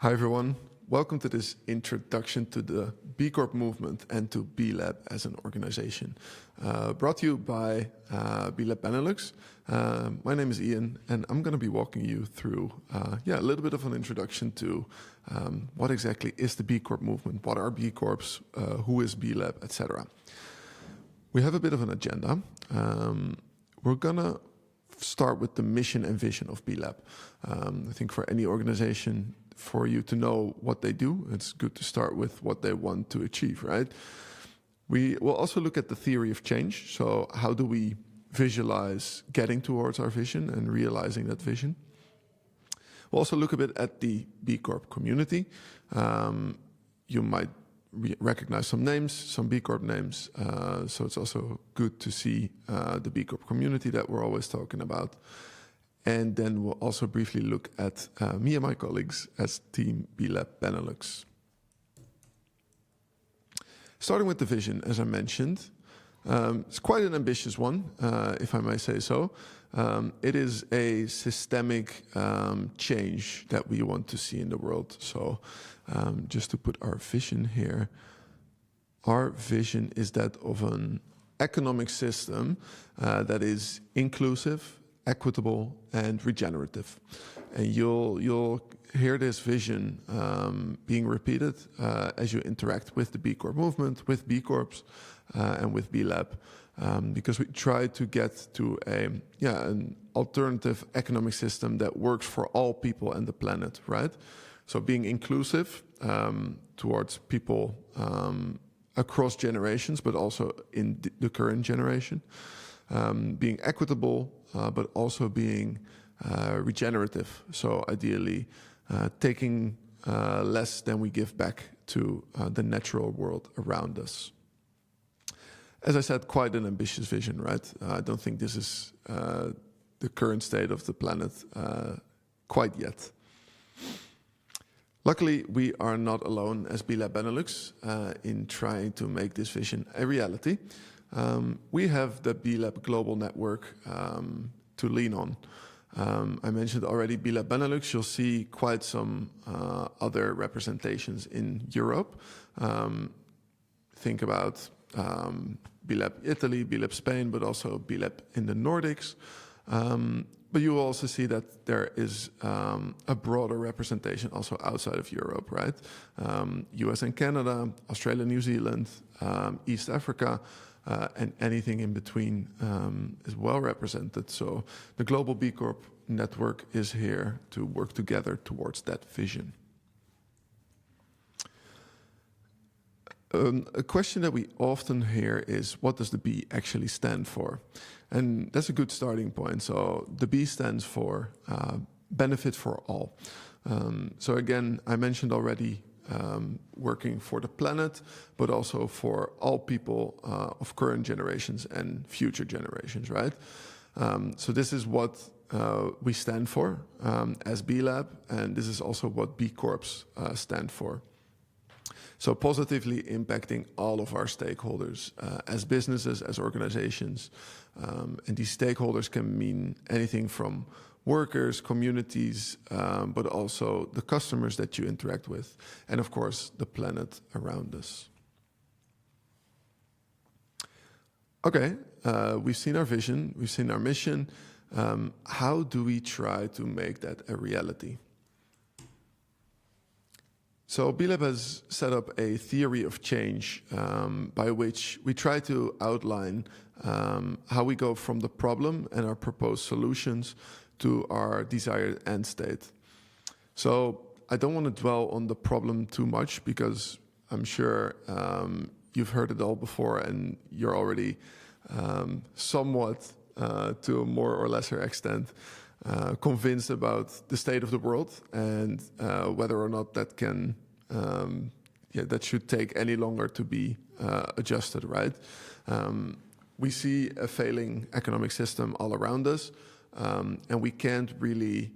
Hi everyone, welcome to this introduction to the B Corp movement and to B Lab as an organization. Brought to you by B Lab Benelux. My name is Ian and I'm going to be walking you through a little bit of an introduction to what exactly is the B Corp movement, what are B Corps, who is B Lab, etc. We have a bit of an agenda. We're going to start with the mission and vision of B Lab. I think for any organization, for you to know what they do, it's good to start with what they want to achieve, right? We will also look at the theory of change. So how do we visualize getting towards our vision and realizing that vision? We'll also look a bit at the B Corp community. You might recognize some names, some B Corp names. So it's also good to see the B Corp community that we're always talking about. And then we'll also briefly look at me and my colleagues as Team B Lab Benelux. Starting with the vision, as I mentioned, it's quite an ambitious one, if I may say so. It is a systemic change that we want to see in the world. So just to put our vision here, our vision is that of an economic system that is inclusive, equitable and regenerative. And you'll hear this vision being repeated as you interact with the B Corp movement, with B Corps, and with B Lab, because we try to get to an alternative economic system that works for all people and the planet, right? So being inclusive towards people across generations, but also in the current generation. Being equitable, but also being regenerative. So ideally, taking less than we give back to the natural world around us. As I said, quite an ambitious vision, right? I don't think this is the current state of the planet quite yet. Luckily, we are not alone as B Lab Benelux in trying to make this vision a reality. We have the B Lab Global Network to lean on. I mentioned already B Lab Benelux. You'll see quite some other representations in Europe. Think about B Lab Italy, B Lab Spain, but also B Lab in the Nordics. But you will also see that there is a broader representation also outside of Europe, right? US and Canada, Australia, New Zealand, East Africa, and anything in between is well represented. So the Global B Corp network is here to work together towards that vision. A question that we often hear is, what does the B actually stand for? And that's a good starting point. So the B stands for benefit for all. So again, I mentioned already working for the planet, but also for all people of current generations and future generations, right? So this is what we stand for as B Lab, and this is also what B Corps stand for. So positively impacting all of our stakeholders as businesses, as organizations. And these stakeholders can mean anything from workers, communities, but also the customers that you interact with, and of course, the planet around us. Okay, we've seen our vision, we've seen our mission. How do we try to make that a reality? So B Lab has set up a theory of change by which we try to outline how we go from the problem and our proposed solutions to our desired end state. So I don't want to dwell on the problem too much because I'm sure you've heard it all before and you're already somewhat, to a more or lesser extent, convinced about the state of the world and whether or not that can, that should take any longer to be adjusted, right? We see a failing economic system all around us. And we can't really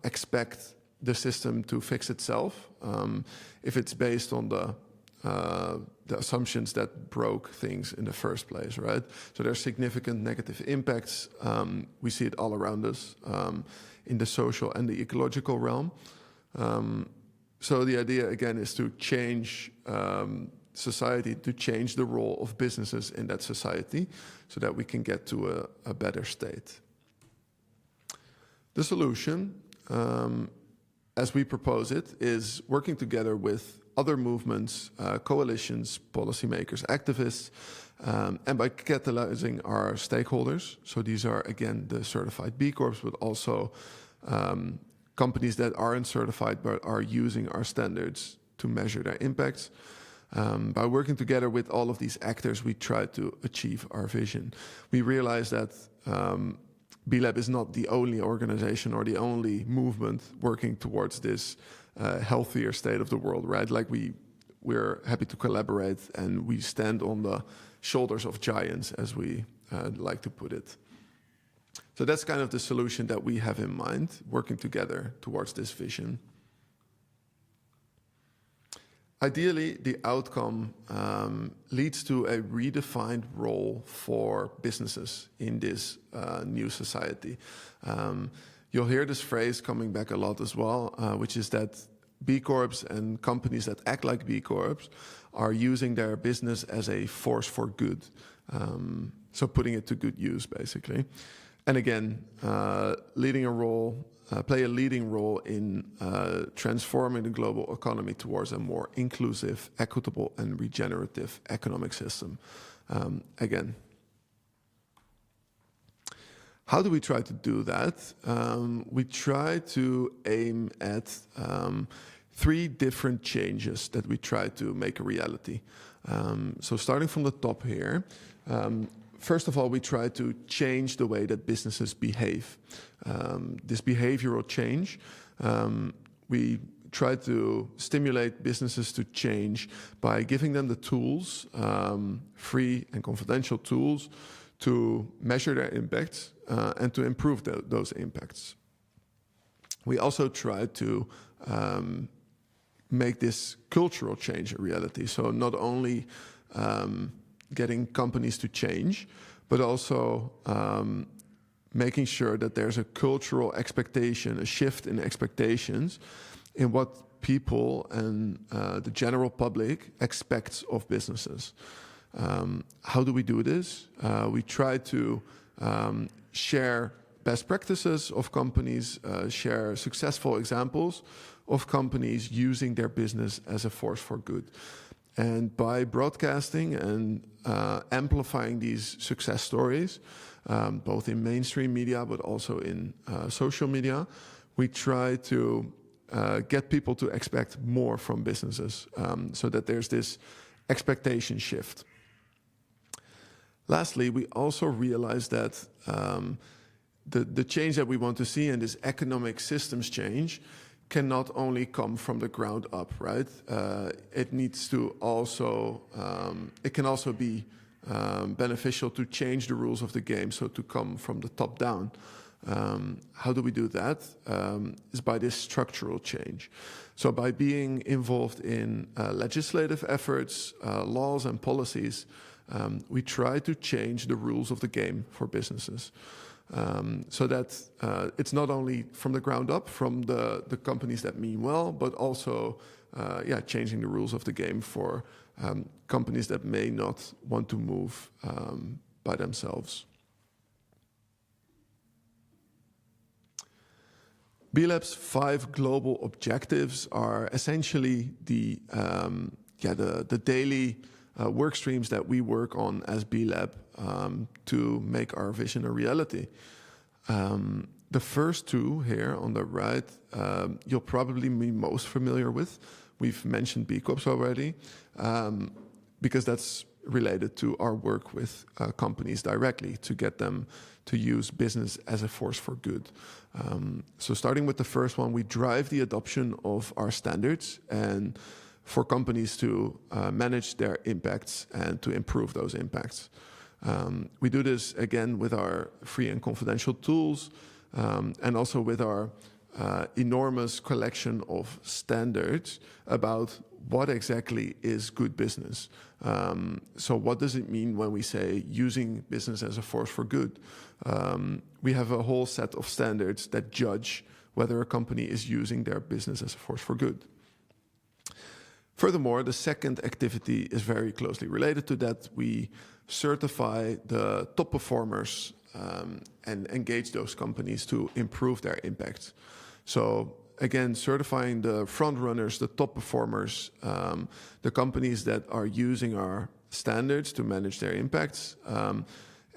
expect the system to fix itself if it's based on the assumptions that broke things in the first place, right? So there's significant negative impacts. We see it all around us in the social and the ecological realm. So the idea, again, is to change society, to change the role of businesses in that society so that we can get to a better state. The solution, as we propose it, is working together with other movements, coalitions, policymakers, activists, and by catalyzing our stakeholders. So these are, again, the certified B Corps, but also companies that aren't certified but are using our standards to measure their impacts. By working together with all of these actors, we try to achieve our vision. We realize that B Lab is not the only organization or the only movement working towards this healthier state of the world, right? Like we're happy to collaborate, and we stand on the shoulders of giants, as we like to put it. So that's kind of the solution that we have in mind, working together towards this vision. Ideally, the outcome leads to a redefined role for businesses in this new society. You'll hear this phrase coming back a lot as well, which is that B Corps and companies that act like B Corps are using their business as a force for good. So putting it to good use, basically. And again, play a leading role in transforming the global economy towards a more inclusive, equitable, and regenerative economic system. Again, how do we try to do that? We try to aim at 3 different changes that we try to make a reality. So starting from the top here, first of all, we try to change the way that businesses behave. This behavioral change, we try to stimulate businesses to change by giving them the tools, free and confidential tools, to measure their impacts and to improve those impacts. We also try to make this cultural change a reality. So not only getting companies to change, but also making sure that there's a cultural expectation, a shift in expectations in what people and the general public expects of businesses. How do we do this? We try to share best practices of companies, share successful examples of companies using their business as a force for good. And by broadcasting and amplifying these success stories, both in mainstream media but also in social media, we try to get people to expect more from businesses so that there's this expectation shift. Lastly, we also realize that the change that we want to see in this economic systems change cannot only come from the ground up, right? It needs to also, it can also be beneficial to change the rules of the game, so to come from the top down. How do we do that? Is by this structural change. So by being involved in legislative efforts, laws and policies, we try to change the rules of the game for businesses. So that it's not only from the ground up, from the companies that mean well, but also changing the rules of the game for companies that may not want to move by themselves. B Lab's 5 global objectives are essentially the daily work streams that we work on as B Lab to make our vision a reality. The first 2 here on the right, you'll probably be most familiar with. We've mentioned B Corps already, because that's related to our work with companies directly to get them to use business as a force for good. So starting with the first one, we drive the adoption of our standards and for companies to manage their impacts and to improve those impacts. We do this again with our free and confidential tools, and also with our enormous collection of standards about what exactly is good business. So what does it mean when we say using business as a force for good? We have a whole set of standards that judge whether a company is using their business as a force for good. Furthermore, the second activity is very closely related to that. We certify the top performers and engage those companies to improve their impact. So again, certifying the front runners, the top performers, the companies that are using our standards to manage their impacts,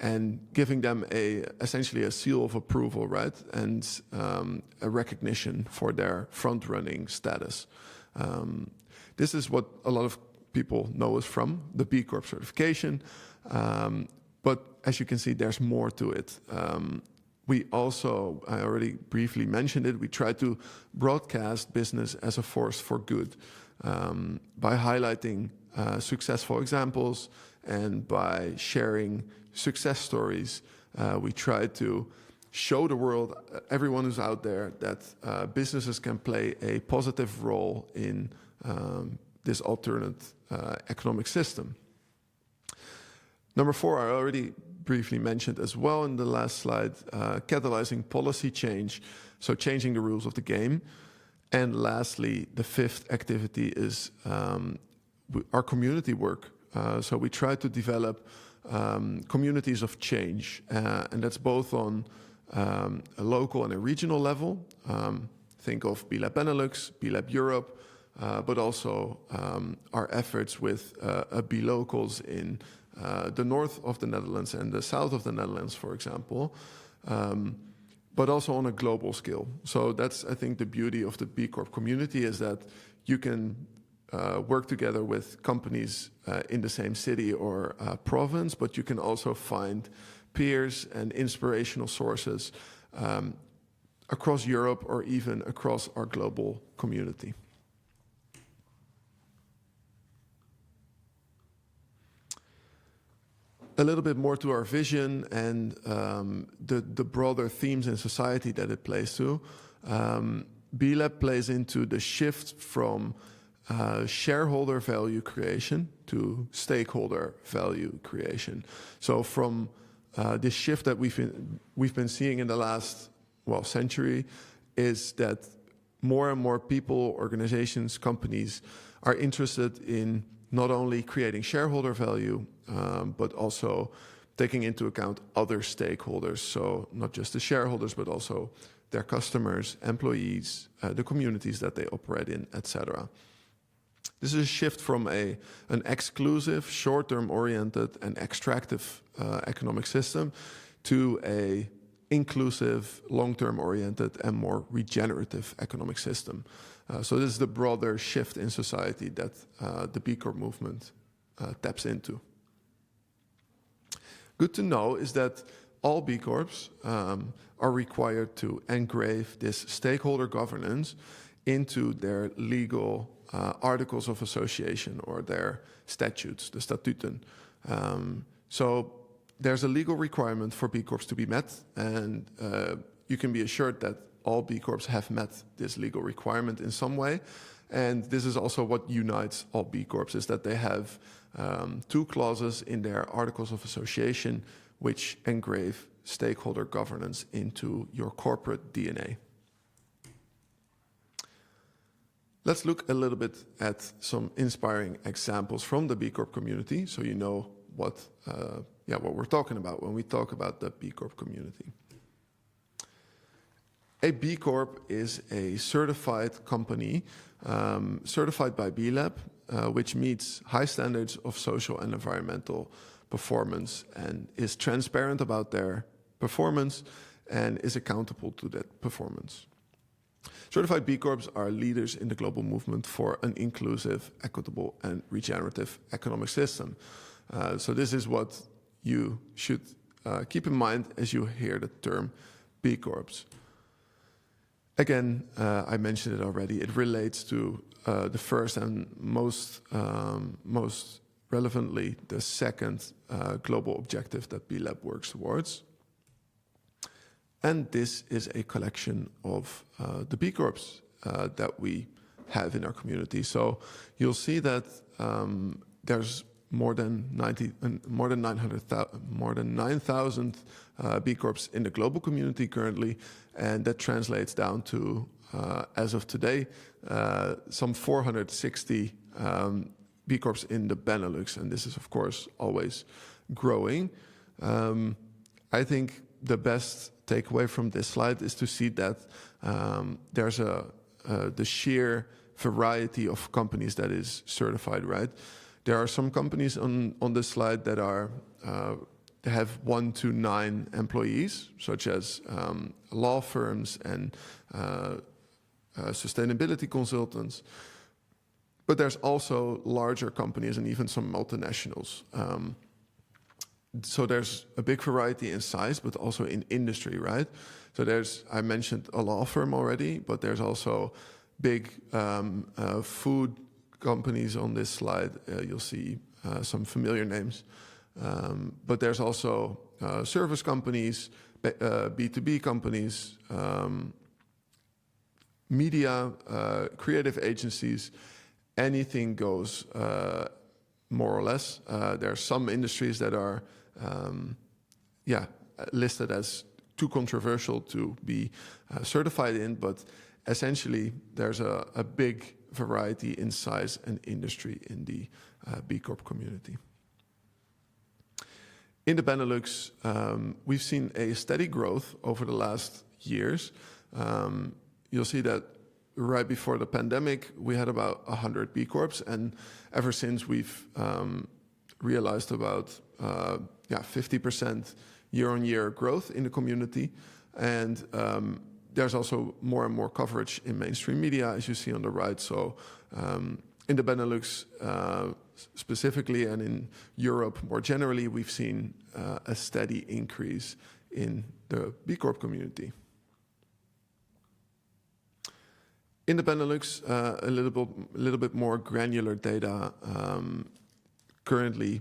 and giving them essentially a seal of approval, right? And a recognition for their front-running status. This is what a lot of people know us from, the B Corp certification. But as you can see, there's more to it. We also, I already briefly mentioned it, we try to broadcast business as a force for good by highlighting successful examples and by sharing success stories. We try to show the world, everyone who's out there, that businesses can play a positive role in this alternate economic system. Number 4, I already briefly mentioned as well in the last slide, catalyzing policy change, so changing the rules of the game. And lastly, the 5th activity is our community work. So we try to develop communities of change, and that's both on a local and a regional level. Think of B Lab Benelux, B Lab Europe, but also our efforts with B Locals in the north of the Netherlands and the south of the Netherlands, for example, but also on a global scale. So that's, I think, the beauty of the B Corp community, is that you can work together with companies in the same city or province, but you can also find peers and inspirational sources across Europe or even across our global community. A little bit more to our vision and the broader themes in society that it plays to. B Lab plays into the shift from shareholder value creation to stakeholder value creation. So from this shift that we've been seeing in the last century is that more and more people, organizations, companies are interested in not only creating shareholder value, but also taking into account other stakeholders. So not just the shareholders, but also their customers, employees, the communities that they operate in, etc. This is a shift from an exclusive, short-term oriented and extractive economic system to a inclusive, long-term oriented and more regenerative economic system. So this is the broader shift in society that the B Corp movement taps into. Good to know is that all B Corps are required to engrave this stakeholder governance into their legal articles of association or their statutes, the statuten. So there's a legal requirement for B Corps to be met, and you can be assured that all B Corps have met this legal requirement in some way. And this is also what unites all B Corps, is that they have 2 clauses in their articles of association which engrave stakeholder governance into your corporate DNA. Let's look a little bit at some inspiring examples from the B Corp community, so you know what we're talking about when we talk about the B Corp community. A B Corp is a certified company, certified by B Lab, which meets high standards of social and environmental performance and is transparent about their performance and is accountable to that performance. Certified B Corps are leaders in the global movement for an inclusive, equitable, and regenerative economic system. So this is what you should keep in mind as you hear the term B Corps. Again, I mentioned it already, it relates to the first and most relevantly, the second global objective that B Lab works towards. And this is a collection of the B Corps that we have in our community. So you'll see that there's more than 9,000 B Corps in the global community currently, and that translates down to as of today, some 460 B Corps in the Benelux, and this is of course always growing. I think the best takeaway from this slide is to see that there's the sheer variety of companies that is certified, right? There are some companies on this slide that are they have 1 to 9 employees, such as law firms and sustainability consultants. But there's also larger companies and even some multinationals. So there's a big variety in size, but also in industry, right? So I mentioned a law firm already, but there's also big food companies on this slide. You'll see some familiar names. But there's also service companies, B2B companies, media, creative agencies, anything goes, more or less. There are some industries that are listed as too controversial to be certified in, but essentially there's a big variety in size and industry in the B Corp community. In the Benelux, we've seen a steady growth over the last years. You'll see that right before the pandemic, we had about 100 B Corps, and ever since we've realized about 50% year-on-year growth in the community. And there's also more and more coverage in mainstream media, as you see on the right. So in the Benelux specifically, and in Europe more generally, we've seen a steady increase in the B Corp community. In the Benelux, a little bit more granular data. Currently,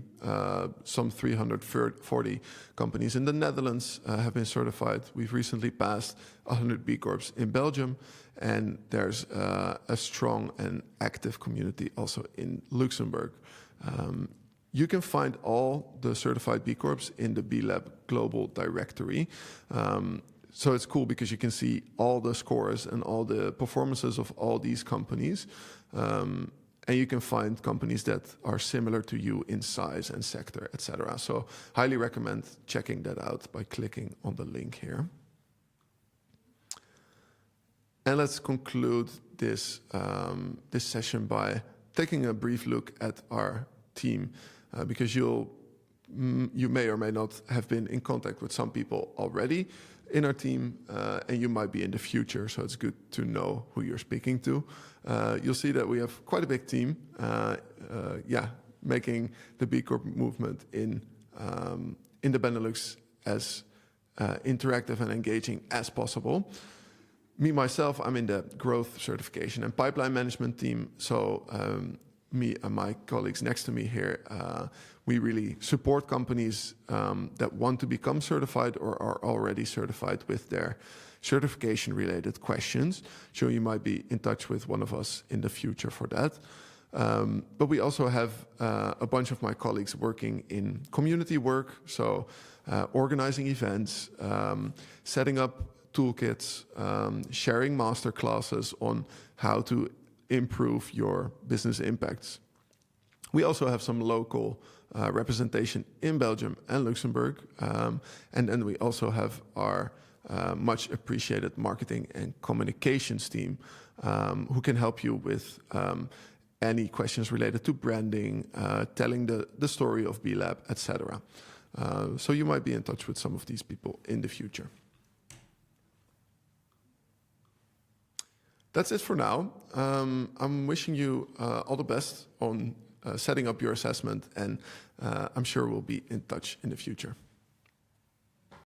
some 340 companies in the Netherlands have been certified. We've recently passed 100 B Corps in Belgium, and there's a strong and active community also in Luxembourg. You can find all the certified B Corps in the B Lab Global Directory. So it's cool because you can see all the scores and all the performances of all these companies. And you can find companies that are similar to you in size and sector, etc. So highly recommend checking that out by clicking on the link here. And let's conclude this session by taking a brief look at our team, because you may or may not have been in contact with some people already in our team, and you might be in the future, so it's good to know who you're speaking to. You'll see that we have quite a big team, making the B Corp movement in the Benelux as interactive and engaging as possible. Me, myself, I'm in the growth certification and pipeline management team, so me and my colleagues next to me here, we really support companies that want to become certified or are already certified with their certification-related questions. So you might be in touch with one of us in the future for that. But we also have a bunch of my colleagues working in community work, so organizing events, setting up toolkits, sharing master classes on how to improve your business impacts. We also have some local representation in Belgium and Luxembourg. And then we also have our much appreciated marketing and communications team who can help you with any questions related to branding, telling the story of B Lab, etc. So you might be in touch with some of these people in the future. That's it for now. I'm wishing you all the best on setting up your assessment, and I'm sure we'll be in touch in the future.